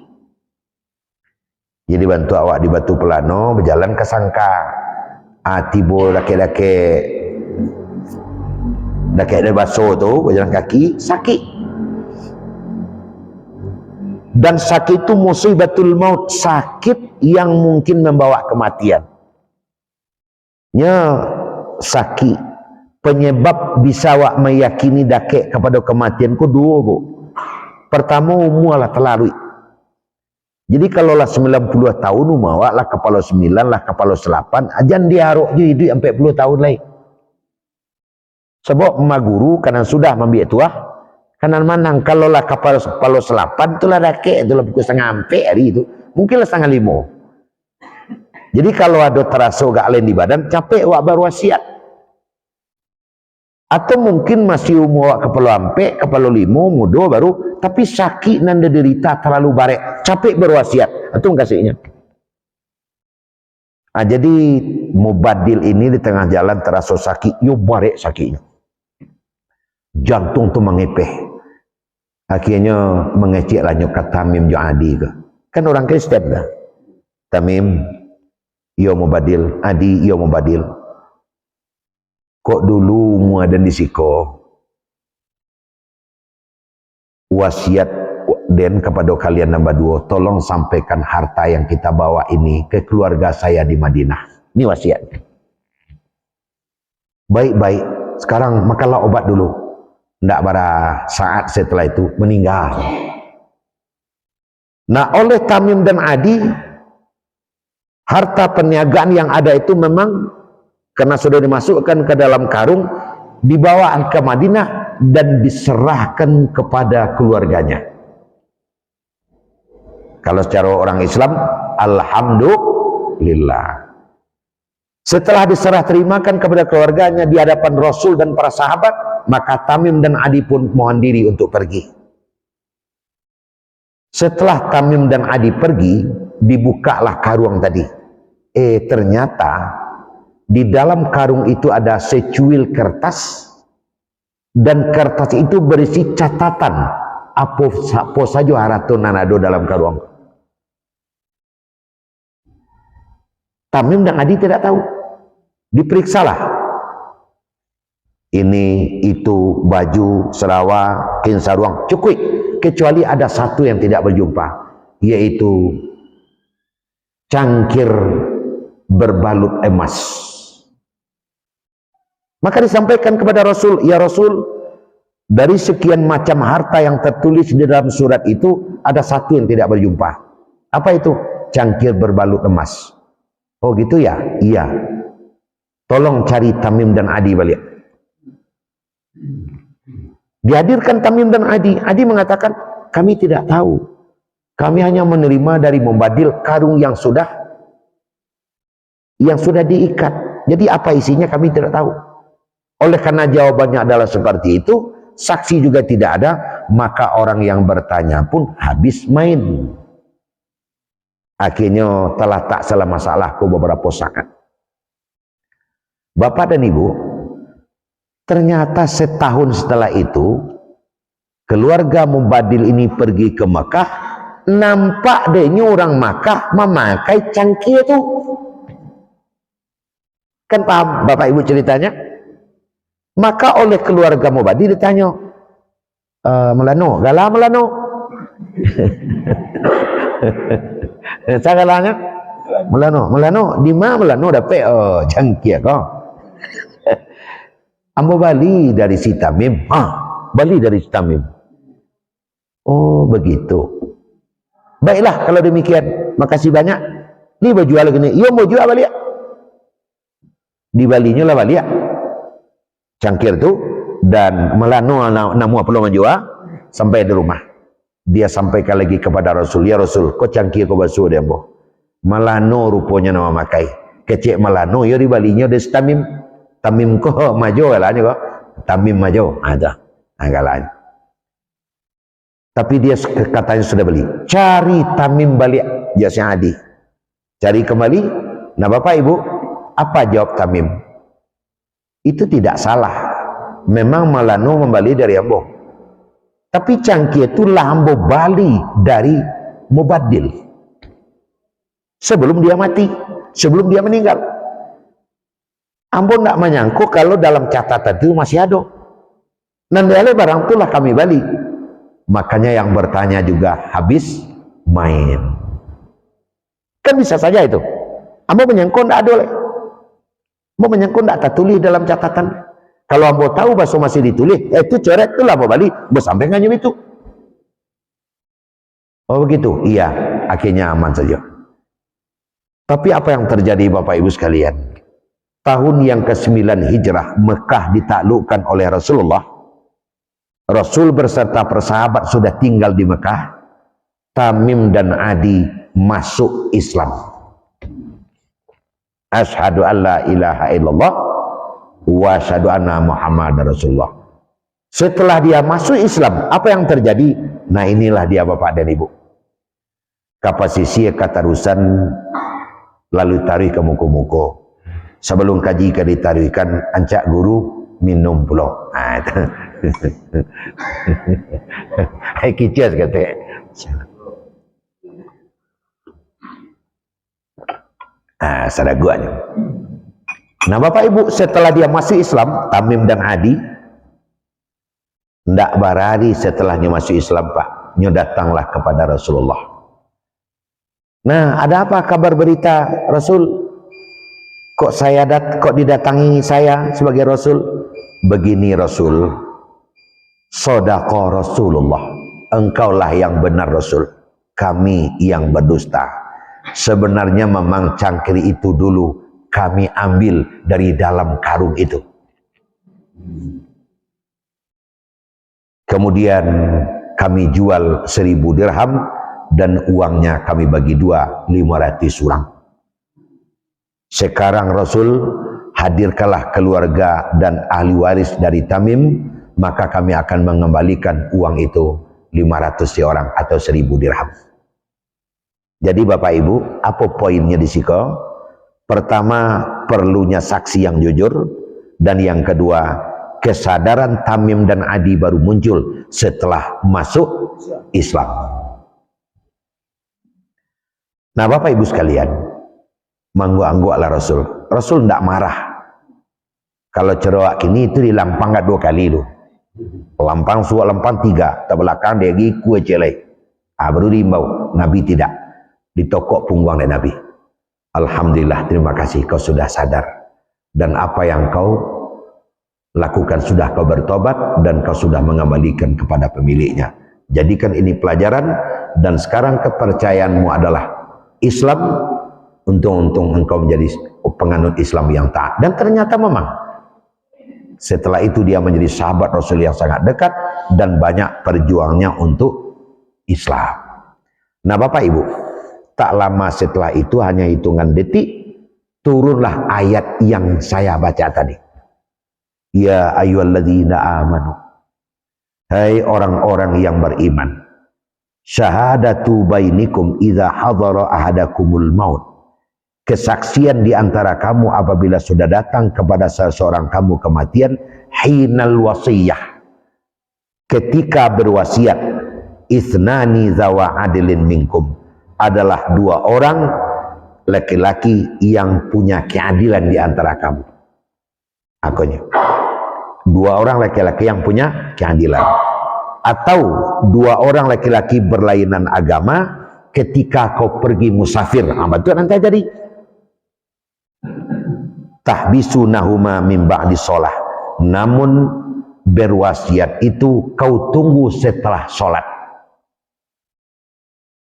Jadi bantu awak di Batu Pelano berjalan ke Sangka. Tibo laki-laki ada baso tu berjalan kaki sakit. Dan sakit itu musibatul maut, sakit yang mungkin membawa kematian. Nya sakit penyebab bisa awak meyakini dakek kepada kematian ku 2, Bu. Pertama, umur lah terlalu. Jadi kalau lah 90 tahun umur awak lah kepala 9 lah kepala 8, ajan diharuk je hidup sampai 10 tahun lagi. Sebab emak guru karena sudah membiak tua, kanan manang kalau lah kepala 8 itulah dakek, itulah pukul 4:30 hari itu, mungkinlah 4:30. Jadi kalau ada terasa gak lain di badan, capek awak berwasiat. Atau mungkin masih umur awak kepala 4, kepala 5, muda baru, tapi sakit dan derita terlalu barek, capek berwasiat, itu kasihnya. Nah, jadi Mubaddil ini di tengah jalan terasa sakit, yo barek sakitnya. Jantung tu mengepeh. Akhirnya mengecek lanjut ke Tamim jo Adi ke. Kan orang Kristen dah. Tamim, yo Mubaddil, Adi, yo Mubaddil. Kok dulu muadan di siko wasiat dan kepada kalian nombor 2, tolong sampaikan harta yang kita bawa ini ke keluarga saya di Madinah. Ini wasiat. Baik-baik, sekarang makanlah obat dulu. Tidak bara saat setelah itu meninggal. Nah, oleh Tamim dan Adi, harta perniagaan yang ada itu memang karena sudah dimasukkan ke dalam karung, dibawa ke Madinah dan diserahkan kepada keluarganya. Kalau secara orang Islam, alhamdulillah. Setelah diserah terimakan kepada keluarganya di hadapan Rasul dan para sahabat, Maka Tamim dan Adi pun mohon diri untuk pergi. Setelah Tamim dan Adi pergi, dibukalah karung tadi. Ternyata di dalam karung itu ada secuil kertas, dan kertas itu berisi catatan apa saja haratun nanado dalam karung. Tamim dan Adi tidak tahu. Diperiksalah. Ini, itu, baju, serawa, kinsaruang, cukup. Kecuali ada satu yang tidak berjumpa, yaitu cangkir berbalut emas. Maka disampaikan kepada Rasul, ya Rasul, dari sekian macam harta yang tertulis di dalam surat itu, ada satu yang tidak berjumpa. Apa itu? Cangkir berbalut emas. Oh gitu ya? Iya. Tolong cari Tamim dan Adi balik. Dihadirkan Tamim dan Adi. Adi mengatakan, kami tidak tahu. Kami hanya menerima dari Mubadil karung yang sudah diikat. Jadi apa isinya kami tidak tahu. Oleh karena jawabannya adalah seperti itu, saksi juga tidak ada, maka orang yang bertanya pun habis main. Akhirnya telah tak salah masalahku beberapa saat. Bapak dan Ibu, ternyata setahun setelah itu, keluarga Mubadil ini pergi ke Mekah, nampak dehnya orang Mekah memakai cangkir itu. Kan paham Bapak Ibu ceritanya? Maka oleh keluarga Mubadil ditanya, Melano, galah Melano. Sagalanya, Melano, di mana Melano dapat cangkir kau? Ambo bali dari si Tamim. Bali dari si Tamim. Oh begitu. Baiklah kalau demikian, makasih banyak. Ini mau jual lagi nih. Iya mau jual balik. Di balinya lah balik. Cangkir tu dan Melano namu apa lo menjual sampai di rumah. Dia sampaikan lagi kepada Rasul, ya Rasul, kok cangkir kau basuh dia ambo. Melano rupanya nama makai. Kecek Melano ya di balinya dari Tamim. Tamim kok maju lah ni kok. Tamim maju ada. Anggalan. Tapi dia katanya sudah beli. Cari Tamim balik jasnya Adi. Cari kembali. Nah Bapak Ibu, apa jawab Tamim? Itu tidak salah. Memang Melano membeli dari ambo. Tapi cangkir itulah ambo bali dari Mubadil. Sebelum dia mati, sebelum dia meninggal. Ambo tidak menyangkut kalau dalam catatan itu masih ada. Nandale barang itulah kami balik. Makanya yang bertanya juga habis main. Kan bisa saja itu. Ambo menyangkut tidak ada. Ambo menyangkut tidak tertulis dalam catatan. Kalau ambo tahu bahasa masih ditulis, itu coret itulah ambo balik. Ambo sampai nganyum itu. Oh begitu? Iya. Akhirnya aman saja. Tapi apa yang terjadi Bapak Ibu sekalian? Tahun yang ke-9 Hijrah, Mekah ditaklukkan oleh Rasulullah. Rasul beserta persahabat sudah tinggal di Mekah. Tamim dan Adi masuk Islam. Asyhadu an la ilaha illallah wa asyhadu anna Muhammadar Rasulullah. Setelah dia masuk Islam, apa yang terjadi? Nah inilah dia Bapak dan Ibu. Kapasisi katarusan lalu tarik ke muko-muko. Sebelum kaji ke ditarikan ancak guru minum pulau. Hai kicas kata. Sadaguanya. Nah Bapak Ibu, setelah dia masuk Islam, Tamim dan Adi, ndak barari setelahnya masuk Islam Pak, nyo datanglah kepada Rasulullah. Nah, ada apa kabar berita Rasul? Kok didatangi saya sebagai Rasul? Begini Rasul, sodaqah Rasulullah, engkaulah yang benar Rasul, kami yang berdusta. Sebenarnya memang cangkir itu dulu kami ambil dari dalam karung itu. Kemudian kami jual 1000 dirham dan uangnya kami bagi 500 orang. Sekarang Rasul hadirkanlah keluarga dan ahli waris dari Tamim maka kami akan mengembalikan uang itu 500 seorang atau 1000 dirham. Jadi Bapak Ibu, apa poinnya di sini? Pertama, perlunya saksi yang jujur, dan yang kedua, kesadaran Tamim dan Adi baru muncul setelah masuk Islam. Nah Bapak Ibu sekalian, mangguk-angguklah Rasul. Rasul tidak marah. Kalau cerewak kini itu dilampang 2 kali lu. Lampang suat lampang 3, tak belakang dia gi kue celai. Baru diimbau. Nabi tidak. Ditokok punggung dari Nabi. Alhamdulillah, terima kasih kau sudah sadar. Dan apa yang kau lakukan sudah kau bertobat dan kau sudah mengembalikan kepada pemiliknya. Jadikan ini pelajaran, dan sekarang kepercayaanmu adalah Islam. Untung-untung engkau menjadi penganut Islam yang taat. Dan ternyata memang setelah itu dia menjadi sahabat Rasul yang sangat dekat dan banyak perjuangnya untuk Islam. Nah Bapak Ibu, tak lama setelah itu, hanya hitungan detik, turunlah ayat yang saya baca tadi. Ya ayyuhalladzina amanu, hai orang-orang yang beriman, syahadatu bainikum idza hadara ahadakumul maut, kesaksian di antara kamu apabila sudah datang kepada seseorang kamu kematian, hinal wasiyah, ketika berwasiat, ithnani zawa adilin minkum, adalah 2 orang laki-laki yang punya keadilan di antara kamu. Akunya 2 orang laki-laki yang punya keadilan, atau 2 orang laki-laki berlainan agama ketika kau pergi musafir. Betul nanti jadi tahbisunahuma min ba'di sholah, namun berwasiat itu kau tunggu setelah sholat.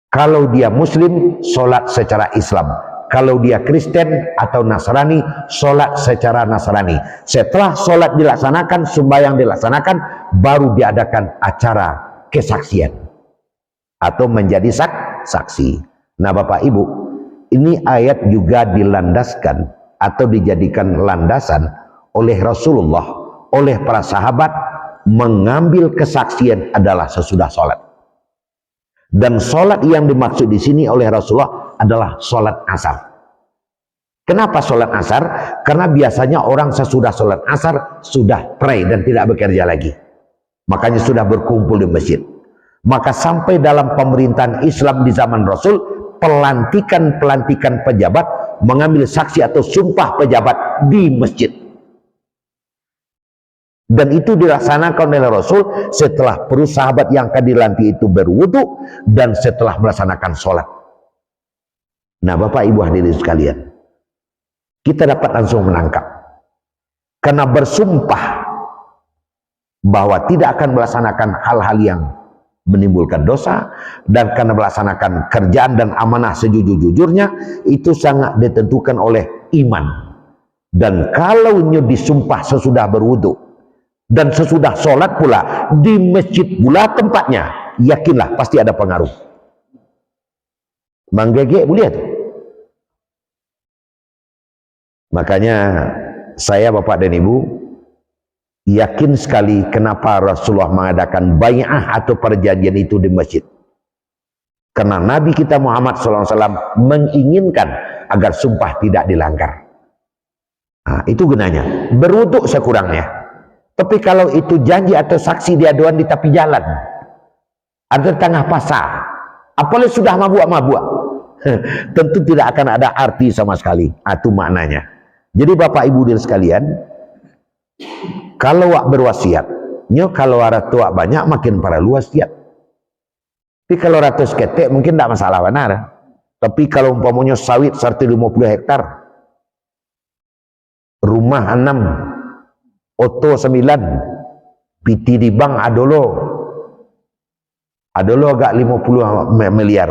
Kalau dia muslim, sholat secara Islam. Kalau dia Kristen atau Nasrani, sholat secara Nasrani. Setelah sholat dilaksanakan, sembahyang dilaksanakan, baru diadakan acara kesaksian atau menjadi saksi. Nah Bapak Ibu, ini ayat juga dilandaskan atau dijadikan landasan oleh Rasulullah, oleh para sahabat, mengambil kesaksian adalah sesudah sholat. Dan sholat yang dimaksud di sini oleh Rasulullah adalah sholat asar. Kenapa sholat asar? Karena biasanya orang sesudah sholat asar sudah pray dan tidak bekerja lagi. Makanya sudah berkumpul di masjid. Maka sampai dalam pemerintahan Islam di zaman Rasul, pelantikan pejabat, mengambil saksi atau sumpah pejabat di masjid. Dan itu dilaksanakan oleh Rasul setelah para sahabat yang akan dilantik itu berwudu dan setelah melaksanakan sholat. Nah Bapak Ibu hadirin sekalian, kita dapat langsung menangkap, karena bersumpah bahwa tidak akan melaksanakan hal-hal yang menimbulkan dosa, dan karena melaksanakan kerjaan dan amanah sejujur-jujurnya, itu sangat ditentukan oleh iman. Dan kalau disumpah sesudah berwudu dan sesudah sholat pula di masjid pula tempatnya, yakinlah pasti ada pengaruh. Manggege boleh tuh. Makanya saya Bapak dan Ibu yakin sekali kenapa Rasulullah mengadakan bai'ah atau perjanjian itu di masjid. Karena Nabi kita Muhammad SAW menginginkan agar sumpah tidak dilanggar. Nah, itu gunanya. Berwudu sekurangnya. Tapi kalau itu janji atau saksi di aduan di tepi jalan, atau di tengah pasar, apalagi sudah mabuk-mabuk, tentu tidak akan ada arti sama sekali. Itu maknanya. Jadi Bapak Ibu dan sekalian, kalau wak berwasiat, kalau ada tua banyak makin para luas wasiat. Tapi kalau ratus ketek mungkin tidak masalah benar. Tapi kalau umpamanya sawit 150 hektar, rumah 6, oto 9, piti di bank adolo agak 50 miliar.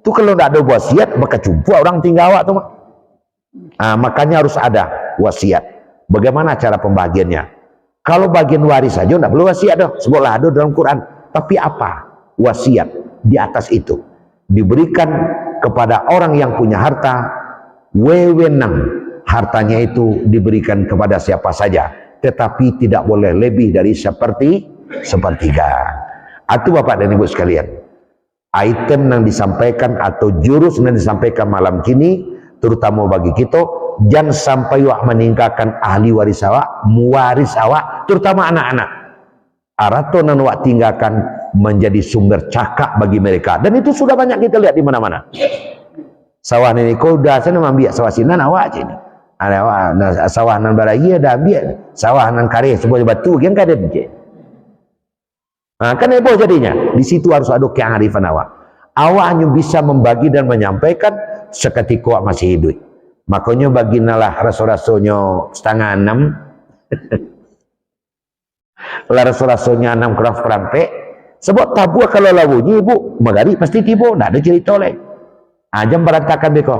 Itu kalau tidak ada wasiat, maka jumpa orang tinggal awak tuh. Makanya harus ada wasiat. Bagaimana cara pembagiannya? Kalau bagian waris saja tidak perlu wasiat dong. Sebuah ada dalam Quran. Tapi apa? Wasiat di atas itu diberikan kepada orang yang punya harta, wewenang hartanya itu diberikan kepada siapa saja, tetapi tidak boleh lebih dari sepertiga. Itu Bapak dan Ibu sekalian, item yang disampaikan atau jurus yang disampaikan malam kini, terutama bagi kita, jangan sampai wak meninggalkan ahli waris awak, muwaris awak, terutama anak-anak. Arato nan wak tinggalkan menjadi sumber cakap bagi mereka, dan itu sudah banyak kita lihat di mana-mana. Sawah ini kau dah sana ambil sawah sinan awak je ni. Ada sawah nan baragi ada ambil, sawah nan kareh sebuah batu yang kada je. Kan heboh jadinya. Di situ harus ada kearifan awak. Awak hanya bisa membagi dan menyampaikan seketika awak masih hidup. Makanya baginalah raso-rasonya 5:30. Lah raso-rasonya 6 keraf perampek. Sebab tabu kalau lawunya ibu magari pasti tiba, tak ada cerita lain. Jam berantakan beko.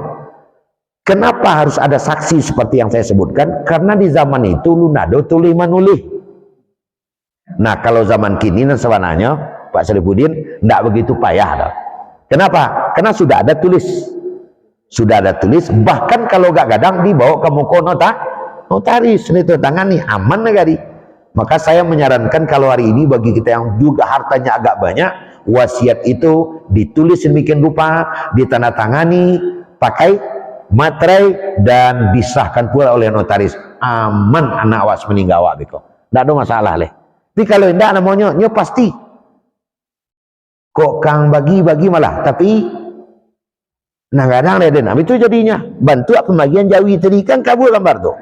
Kenapa harus ada saksi seperti yang saya sebutkan? Karena di zaman itu lu nado tulis manulih. Nah kalau zaman kini dan sebenarnya Pak Sarifuddin tidak begitu payah dah. Kenapa? Karena sudah ada tulis. Sudah ada tulis, bahkan kalau gak gadang dibawa ke muka notaris, itu tangani aman negari. Maka saya menyarankan kalau hari ini bagi kita yang juga hartanya agak banyak, wasiat itu ditulis sedemikian rupa, ditandatangani, pakai materai dan disahkan pula oleh notaris. Aman anak awas meninggal awak beko. Tak ada masalah leh. Tapi kalau tidak namanya pasti. Kok kang bagi malah, tapi kadang leden. Itu jadinya bantu pembagian jawi tadi kan kabur gambar tu.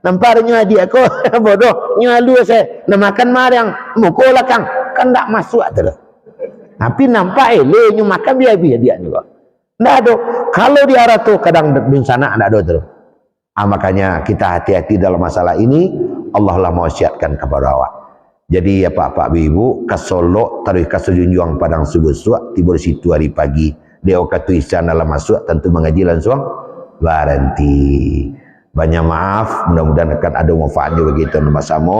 Nampaknya dia ko bodoh nyalu saya namakan marang mukul kang kan tak masuk tu. Tapi nampak nyu makan dia juga. Ndak ada. Kalau di arah tu kadang dun sana ndak ada terus. Makanya kita hati-hati dalam masalah ini. Allah lah mewasiatkan kepada awak. Jadi ya Pak Ibu kasolok tarik kasujunjuang padang subuh suak tiba di situ hari pagi. Dia kata istana dalam masuk tentu mengaji langsung baranti. Banyak maaf, mudah-mudahan akan ada manfaatnya bagi kita bersama.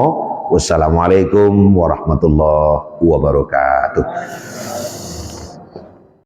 Wassalamualaikum warahmatullahi wabarakatuh.